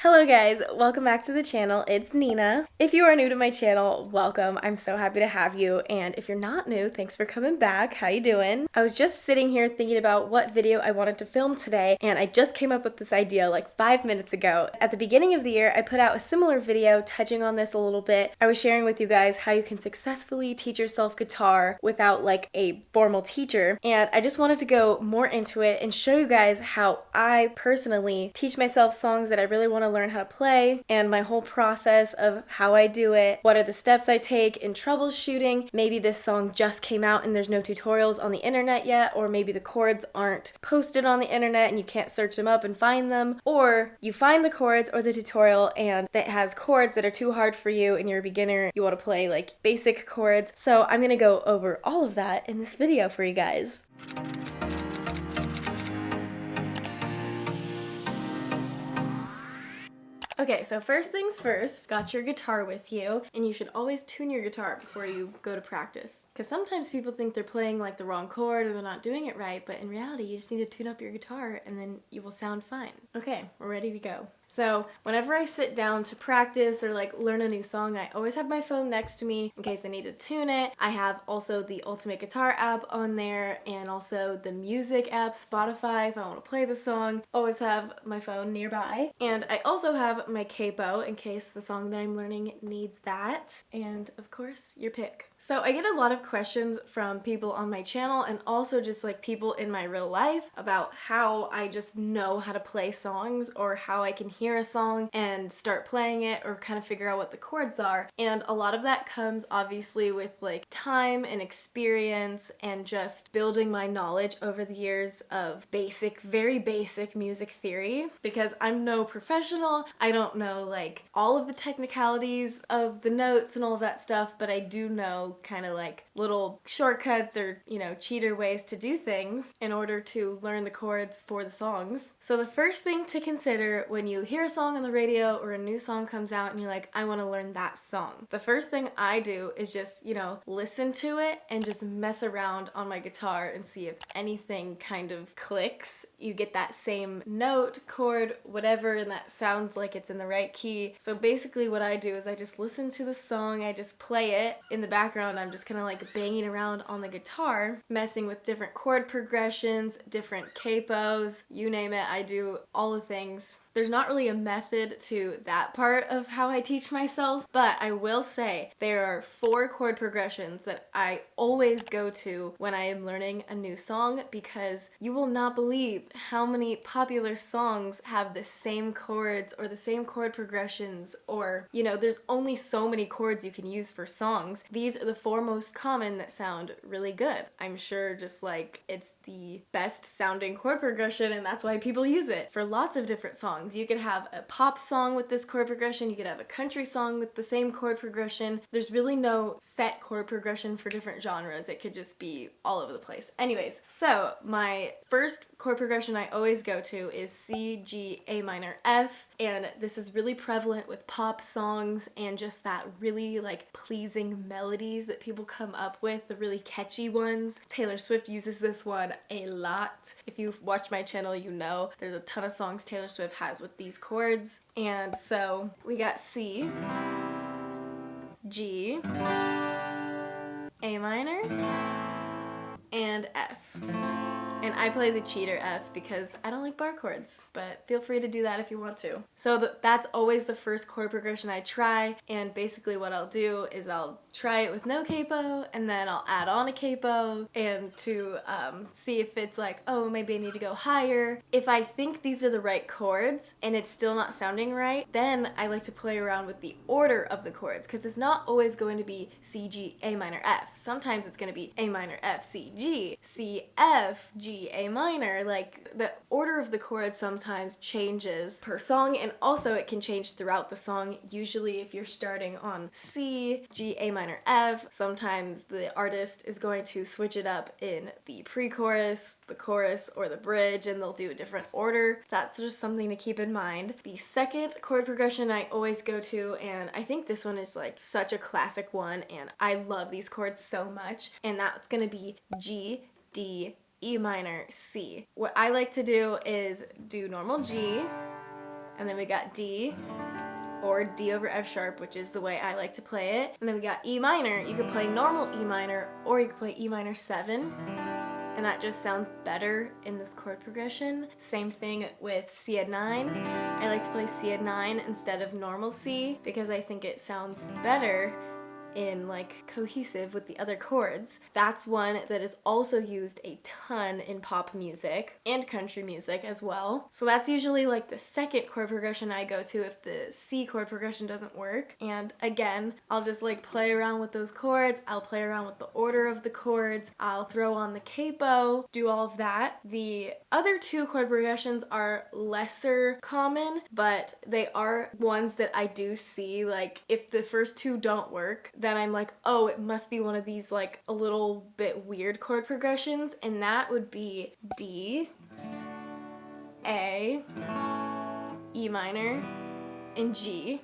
Hello guys, welcome back to the channel. It's Nina. If you are new to my channel, welcome. I'm so happy to have you. And if you're not new, thanks for coming back. How you doing? I was just sitting here thinking about what video I wanted to film today, and I just came up with this idea like 5 minutes ago. At the beginning of the year, I put out a similar video touching on this a little bit. I was sharing with you guys how you can successfully teach yourself guitar without like a formal teacher. And I just wanted to go more into it and show you guys how I personally teach myself songs that I really want to learn how to play, and my whole process of how I do it, what are the steps I take in troubleshooting. Maybe this song just came out and there's no tutorials on the internet yet, or maybe the chords aren't posted on the internet and you can't search them up and find them, or you find the chords or the tutorial and it has chords that are too hard for you and you're a beginner, you want to play like basic chords. So I'm gonna go over all of that in this video for you guys. Okay, so first things first, got your guitar with you, and you should always tune your guitar before you go to practice. Because sometimes people think they're playing like the wrong chord or they're not doing it right, but in reality, you just need to tune up your guitar and then you will sound fine. Okay, we're ready to go. So whenever I sit down to practice or like learn a new song, I always have my phone next to me in case I need to tune it. I have also the Ultimate Guitar app on there and also the music app, Spotify, if I want to play the song. Always have my phone nearby. And I also have my capo in case the song that I'm learning needs that. And of course, your pick. So I get a lot of questions from people on my channel and also just like people in my real life about how I just know how to play songs or how I can hear a song and start playing it or kind of figure out what the chords are. And a lot of that comes obviously with like time and experience and just building my knowledge over the years of basic, very basic music theory, because I'm no professional. I don't know like all of the technicalities of the notes and all of that stuff, but I do know kind of like little shortcuts or, cheater ways to do things in order to learn the chords for the songs. So the first thing to consider when you hear a song on the radio or a new song comes out and you're like, I want to learn that song. The first thing I do is just, listen to it and just mess around on my guitar and see if anything kind of clicks. You get that same note, chord, whatever, and that sounds like it's in the right key. So basically what I do is I just listen to the song, I just play it in the background. I'm just kind of like banging around on the guitar, messing with different chord progressions, different capos, you name it. I do all the things. There's not really a method to that part of how I teach myself, but I will say there are 4 chord progressions that I always go to when I am learning a new song, because you will not believe how many popular songs have the same chords or the same chord progressions, or, there's only so many chords you can use for songs. These are the 4 most common that sound really good. I'm sure just like it's the best sounding chord progression and that's why people use it for lots of different songs. You could have a pop song with this chord progression, you could have a country song with the same chord progression. There's really no set chord progression for different genres. It could just be all over the place. Anyways, so my first chord progression I always go to is C, G, A minor, F, and this is really prevalent with pop songs and just that really like pleasing melodies that people come up with, the really catchy ones. Taylor Swift uses this one a lot. If you've watched my channel, you know there's a ton of songs Taylor Swift has with these chords. And so we got C, G, A minor, and F. And I play the cheater F because I don't like bar chords, but feel free to do that if you want to. So that's always the first chord progression I try, and basically what I'll do is I'll try it with no capo, and then I'll add on a capo, and to see if it's like, oh, maybe I need to go higher. If I think these are the right chords and it's still not sounding right, then I like to play around with the order of the chords, because it's not always going to be C, G, A minor, F. Sometimes it's going to be A minor, F, C, G, C, F, G, A minor. Like the order of the chords sometimes changes per song, and also it can change throughout the song. Usually if you're starting on C, G, A minor, F, sometimes the artist is going to switch it up in the pre-chorus, the chorus, or the bridge, and they'll do a different order. That's just something to keep in mind. The second chord progression I always go to, and I think this one is like such a classic one, and I love these chords so much, and that's gonna be G, D, E minor, C. What I like to do is do normal G, And then we got D, or D over F sharp, which is the way I like to play it. And then we got E minor. You could play normal E minor, or you could play E minor 7. And that just sounds better in this chord progression. Same thing with C at 9. I like to play C at 9 instead of normal C because I think it sounds better in like cohesive with the other chords. That's one that is also used a ton in pop music and country music as well. So that's usually like the second chord progression I go to if the C chord progression doesn't work. And again, I'll just like play around with those chords. I'll play around with the order of the chords. I'll throw on the capo, do all of that. The other two chord progressions are lesser common, but they are ones that I do see. Like if the first two don't work, then I'm like, oh, it must be one of these like a little bit weird chord progressions, and that would be D, A, E minor, and G.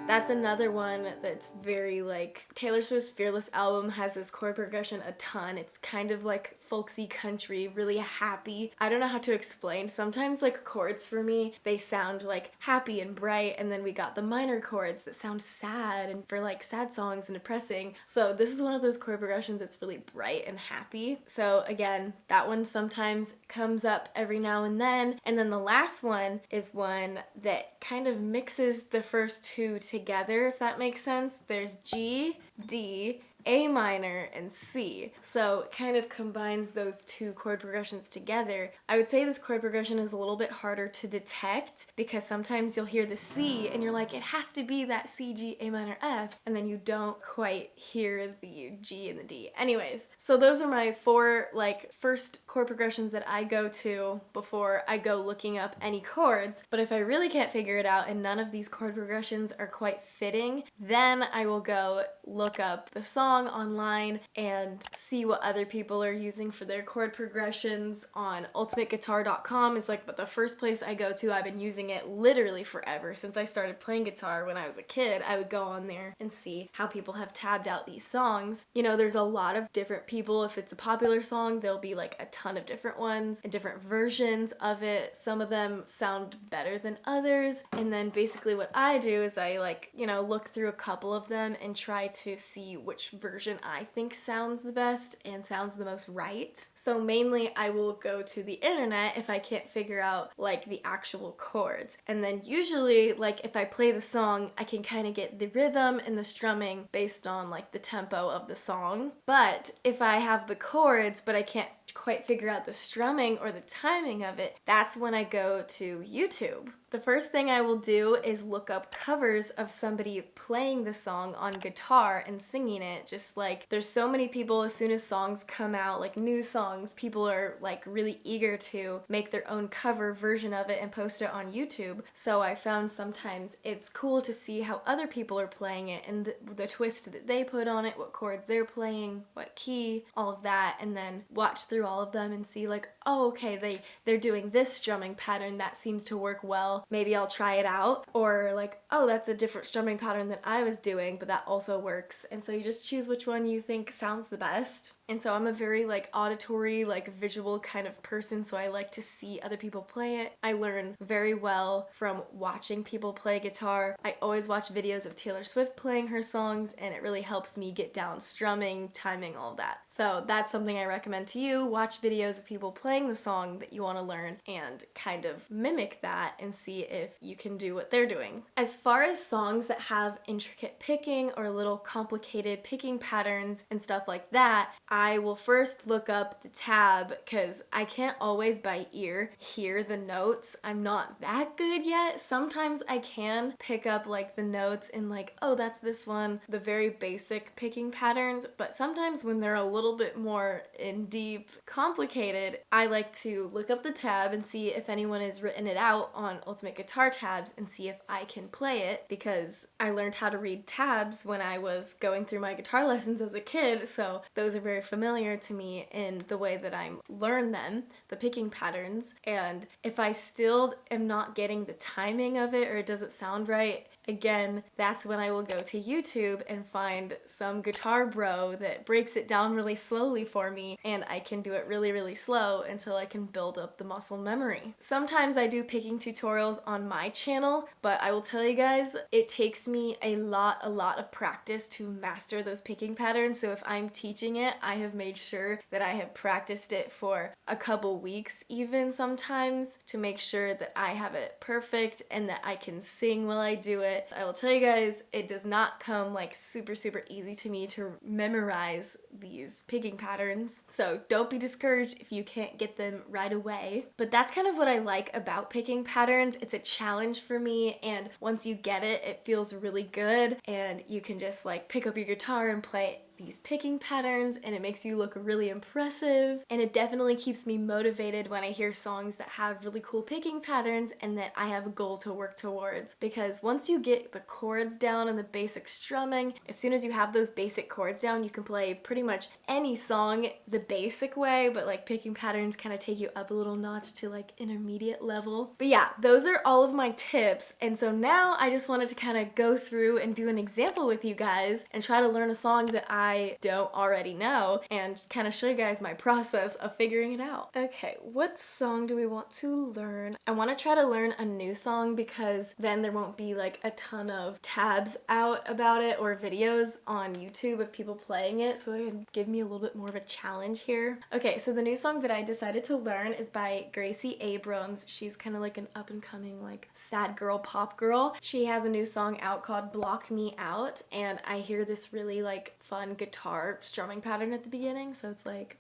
That's another one that's very like, Taylor Swift's Fearless album has this chord progression a ton. It's kind of like folksy country, really happy. I don't know how to explain. Sometimes like chords for me, they sound like happy and bright, and then we got the minor chords that sound sad and for like sad songs and depressing. So this is one of those chord progressions that's really bright and happy. So again, that one sometimes comes up every now and then. And then the last one is one that kind of mixes the first two together, if that makes sense. There's G, D, A minor, and C. So it kind of combines those two chord progressions together. I would say this chord progression is a little bit harder to detect because sometimes you'll hear the C and you're like, it has to be that C, G, A minor, F, and then you don't quite hear the G and the D. Anyways, so those are my four like first chord progressions that I go to before I go looking up any chords. But if I really can't figure it out and none of these chord progressions are quite fitting, then I will go look up the song online and see what other people are using for their chord progressions. On ultimateguitar.com is like the first place I go to. I've been using it literally forever since I started playing guitar when I was a kid. I would go on there and see how people have tabbed out these songs. You know, there's a lot of different people. If it's a popular song, there'll be like a ton of different ones and different versions of it. Some of them sound better than others. And then basically what I do is I like, you know, look through a couple of them and try to see which version I think sounds the best and sounds the most right. So mainly I will go to the internet if I can't figure out like the actual chords. And then usually like if I play the song, I can kind of get the rhythm and the strumming based on like the tempo of the song. But if I have the chords but I can't quite figure out the strumming or the timing of it, that's when I go to YouTube. The first thing I will do is look up covers of somebody playing the song on guitar and singing it. Just like there's so many people, as soon as songs come out, like new songs, people are like really eager to make their own cover version of it and post it on YouTube. So I found sometimes it's cool to see how other people are playing it and the twist that they put on it, what chords they're playing, what key, all of that, and then watch through all of them and see like, oh, okay, they're doing this strumming pattern that seems to work well. Maybe I'll try it out. Or like, oh, that's a different strumming pattern than I was doing, but that also works. And so you just choose which one you think sounds the best. And so I'm a very like auditory, like visual kind of person, so I like to see other people play it. I learn very well from watching people play guitar. I always watch videos of Taylor Swift playing her songs, and it really helps me get down strumming, timing, all of that. So that's something I recommend to you. Watch videos of people playing the song that you want to learn and kind of mimic that and see if you can do what they're doing. As far as songs that have intricate picking or little complicated picking patterns and stuff like that, I will first look up the tab because I can't always by ear hear the notes. I'm not that good yet. Sometimes I can pick up like the notes and like, oh, that's this one, the very basic picking patterns, but sometimes when they're a little bit more in deep, complicated, I like to look up the tab and see if anyone has written it out on Ultimate Guitar tabs and see if I can play it, because I learned how to read tabs when I was going through my guitar lessons as a kid, so those are very familiar to me in the way that I learn them, the picking patterns. And if I still am not getting the timing of it or it doesn't sound right, again, that's when I will go to YouTube and find some guitar bro that breaks it down really slowly for me, and I can do it really, really slow until I can build up the muscle memory. Sometimes I do picking tutorials on my channel, but I will tell you guys, it takes me a lot of practice to master those picking patterns. So if I'm teaching it, I have made sure that I have practiced it for a couple weeks even sometimes to make sure that I have it perfect and that I can sing while I do it. I will tell you guys, it does not come like super easy to me to memorize these picking patterns. So don't be discouraged if you can't get them right away. But that's kind of what I like about picking patterns. It's a challenge for me, and once you get it, it feels really good, and you can just like pick up your guitar and play these picking patterns, and it makes you look really impressive, and it definitely keeps me motivated when I hear songs that have really cool picking patterns and that I have a goal to work towards. Because once you get the chords down and the basic strumming, as soon as you have those basic chords down, you can play pretty much any song the basic way, but like picking patterns kind of take you up a little notch to like intermediate level. But yeah, those are all of my tips, and so now I just wanted to kind of go through and do an example with you guys and try to learn a song that I don't already know and kind of show you guys my process of figuring it out. Okay, what song do we want to learn? I want to try to learn a new song because then there won't be like a ton of tabs out about it or videos on YouTube of people playing it, so they can give me a little bit more of a challenge here. Okay, so the new song that I decided to learn is by Gracie Abrams. She's kind of like an up and coming like sad girl pop girl. She has a new song out called Block Me Out, and I hear this really like fun guitar strumming pattern at the beginning, so it's like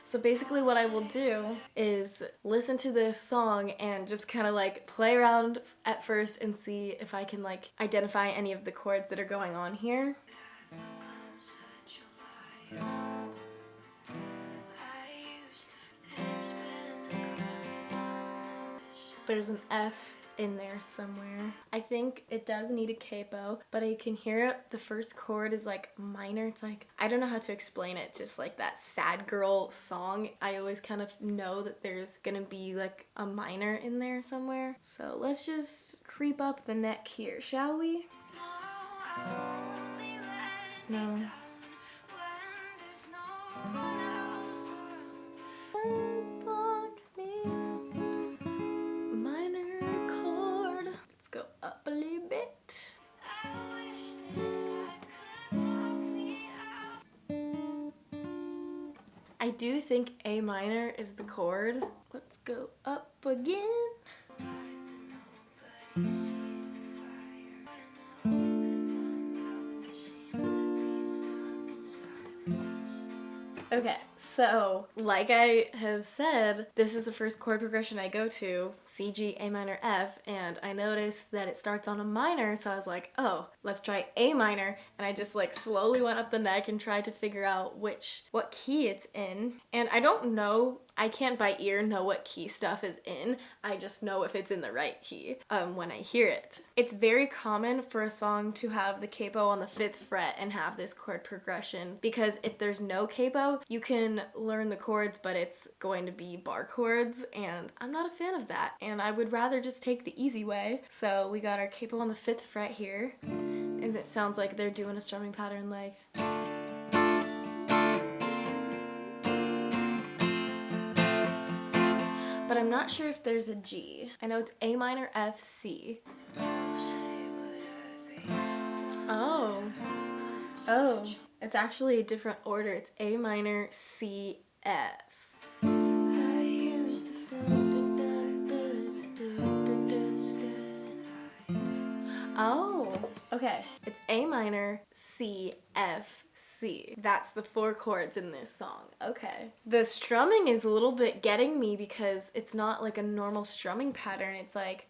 so basically what I will do is listen to this song and just kind of like play around at first and see if I can like identify any of the chords that are going on here. There's an F in there somewhere. I think it does need a capo, but I can hear the first chord is like minor. It's like, I don't know how to explain it, just like that sad girl song. I always kind of know that there's gonna be like a minor in there somewhere. So let's just creep up the neck here, shall we? No. Go up a little bit. I do think A minor is the chord. Let's go up again. Okay, so like I have said, this is the first chord progression I go to, C, G, A minor, F, and I noticed that it starts on a minor, so I was like, oh, let's try A minor, and I just like slowly went up the neck and tried to figure out what key it's in, and I don't know, I can't by ear know what key stuff is in, I just know if it's in the right key when I hear it. It's very common for a song to have the capo on the 5th fret and have this chord progression, because if there's no capo, you can learn the chords, but it's going to be bar chords, and I'm not a fan of that, and I would rather just take the easy way. So we got our capo on the 5th fret here, and it sounds like they're doing a strumming pattern like... But I'm not sure if there's a G. I know it's A minor, F, C. Oh, it's actually a different order. It's A minor, C, F. Oh, okay. It's A minor, C, F, C. That's the 4 chords in this song. Okay. The strumming is a little bit getting me because it's not like a normal strumming pattern. It's like...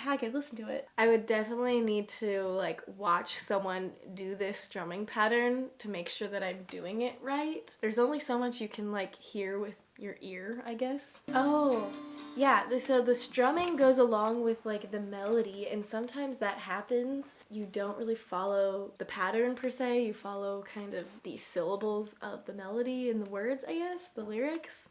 I could listen to it. I would definitely need to like watch someone do this strumming pattern to make sure that I'm doing it right. There's only so much you can like hear with your ear, I guess. Oh, yeah, so the strumming goes along with like the melody, and sometimes that happens. You don't really follow the pattern per se, you follow kind of the syllables of the melody and the words, I guess, the lyrics.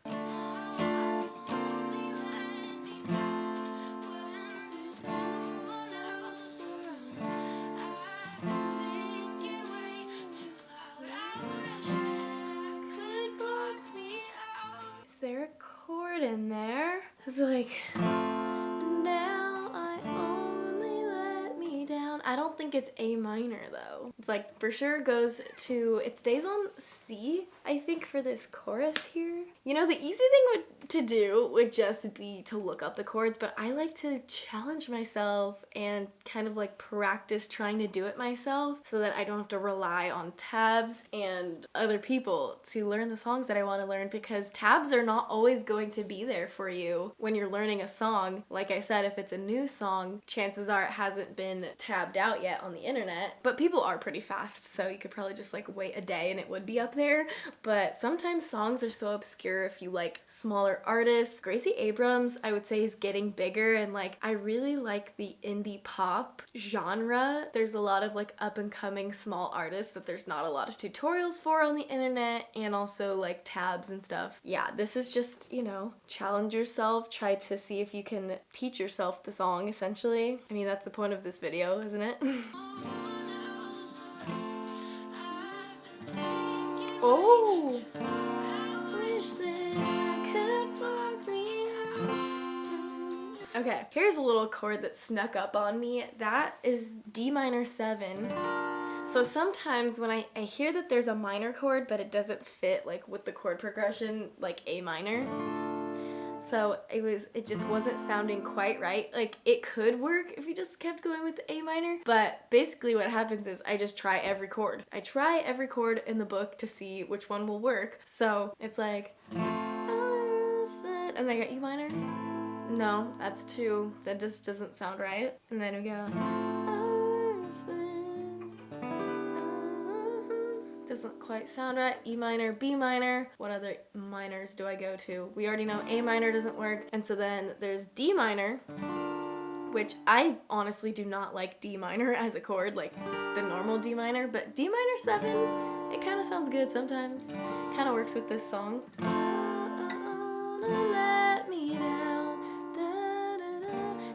chord in there. It's like, now I only let me down. I don't think it's A minor though. It's like for sure goes to, it stays on C, I think, for this chorus here. You know, the easy thing to do would just be to look up the chords, but I like to challenge myself and kind of like practice trying to do it myself so that I don't have to rely on tabs and other people to learn the songs that I want to learn, because tabs are not always going to be there for you when you're learning a song. Like I said, if it's a new song, chances are it hasn't been tabbed out yet on the internet, but people are pretty fast, so you could probably just like wait a day and it would be up there. But sometimes songs are so obscure if you like smaller artists. Gracie Abrams, I would say, is getting bigger, and like I really like the indie pop genre. There's a lot of like up and coming small artists that there's not a lot of tutorials for on the internet, and also like tabs and stuff. Yeah, this is just, you know, challenge yourself, try to see if you can teach yourself the song essentially. I mean, that's the point of this video, isn't it? Oh! Wish that I could walk me out. Okay, here's a little chord that snuck up on me. That is D minor 7. So sometimes when I hear that there's a minor chord, but it doesn't fit like with the chord progression, like A minor. So it just wasn't sounding quite right. Like it could work if you just kept going with the A minor, but basically what happens is I just try every chord. I try every chord in the book to see which one will work. So it's like, and then I got E minor. No, that's 2. That just doesn't sound right. And then we go, doesn't quite sound right. E minor, B minor. What other minors do I go to? We already know A minor doesn't work. And so then there's D minor, which I honestly do not like D minor as a chord, like the normal D minor, but D minor 7, it kind of sounds good sometimes. Kind of works with this song. Let me down.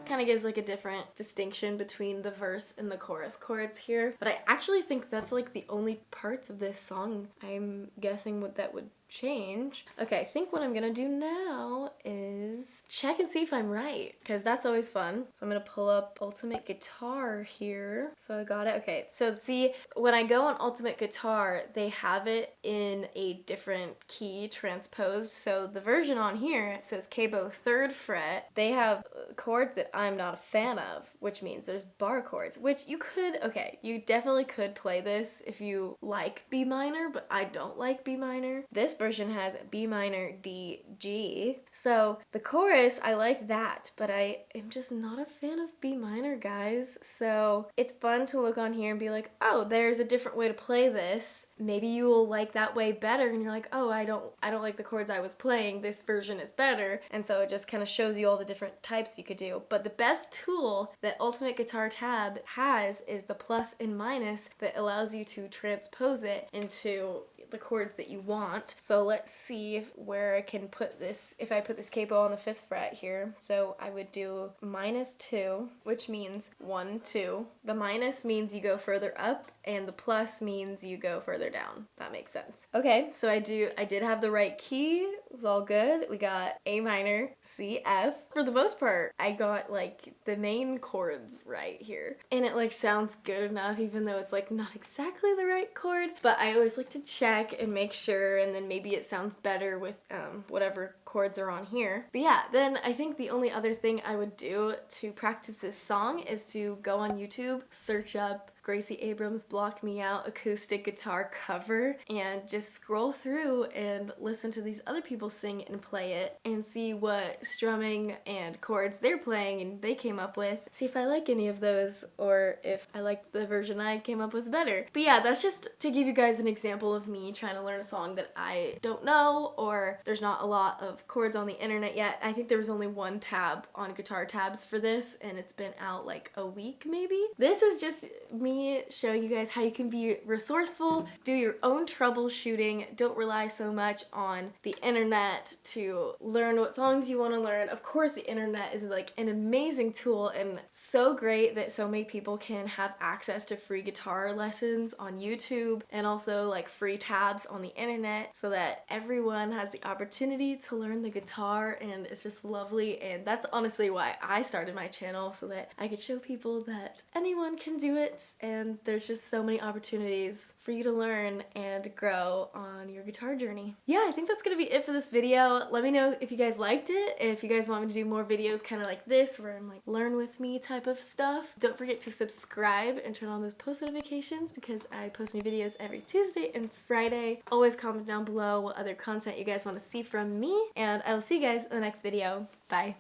Kind of gives like a different distinction between the verse and the chorus chords here, but I actually think that's like the only parts of this song I'm guessing what that would change. Okay, I think what I'm gonna do now is check and see if I'm right, because that's always fun. So I'm gonna pull up Ultimate Guitar here. So I got it. Okay, so see, when I go on Ultimate Guitar, they have it in a different key transposed. So the version on here, it says capo 3rd fret. They have chords that I'm not a fan of, which means there's bar chords, which you could, okay, you definitely could play this if you like B minor, but I don't like B minor. This version has B minor, D, G. So the chorus, I like that, but I am just not a fan of B minor, guys. So it's fun to look on here and be like, oh, there's a different way to play this. Maybe you will like that way better, and you're like, oh, I don't like the chords I was playing. This version is better. And so it just kind of shows you all the different types you could do. But the best tool that Ultimate Guitar Tab has is the plus and minus that allows you to transpose it into the chords that you want. So let's see where I can put this, if I put this capo on the 5th fret here. So I would do -2, which means 1, 2. The minus means you go further up, and the plus means you go further down. That makes sense. Okay, so I did have the right key. It was all good. We got A minor, C, F. For the most part, I got like the main chords right here. And it like sounds good enough, even though it's like not exactly the right chord. But I always like to check and make sure, and then maybe it sounds better with whatever chords are on here. But yeah, then I think the only other thing I would do to practice this song is to go on YouTube, search up Gracie Abrams' Block Me Out acoustic guitar cover, and just scroll through and listen to these other people sing and play it and see what strumming and chords they're playing and they came up with. See if I like any of those, or if I like the version I came up with better. But yeah, that's just to give you guys an example of me trying to learn a song that I don't know, or there's not a lot of chords on the internet yet. I think there was only 1 tab on Guitar Tabs for this, and it's been out like a week maybe. This is just me me show you guys how you can be resourceful, do your own troubleshooting, don't rely so much on the internet to learn what songs you want to learn. Of course, the internet is like an amazing tool and so great that so many people can have access to free guitar lessons on YouTube and also like free tabs on the internet so that everyone has the opportunity to learn the guitar, and it's just lovely. And that's honestly why I started my channel, so that I could show people that anyone can do it, and there's just so many opportunities for you to learn and grow on your guitar journey. Yeah, I think that's gonna be it for this video. Let me know if you guys liked it, and if you guys want me to do more videos kind of like this where I'm like learn with me type of stuff. Don't forget to subscribe and turn on those post notifications because I post new videos every Tuesday and Friday. Always comment down below what other content you guys want to see from me, and I will see you guys in the next video. Bye.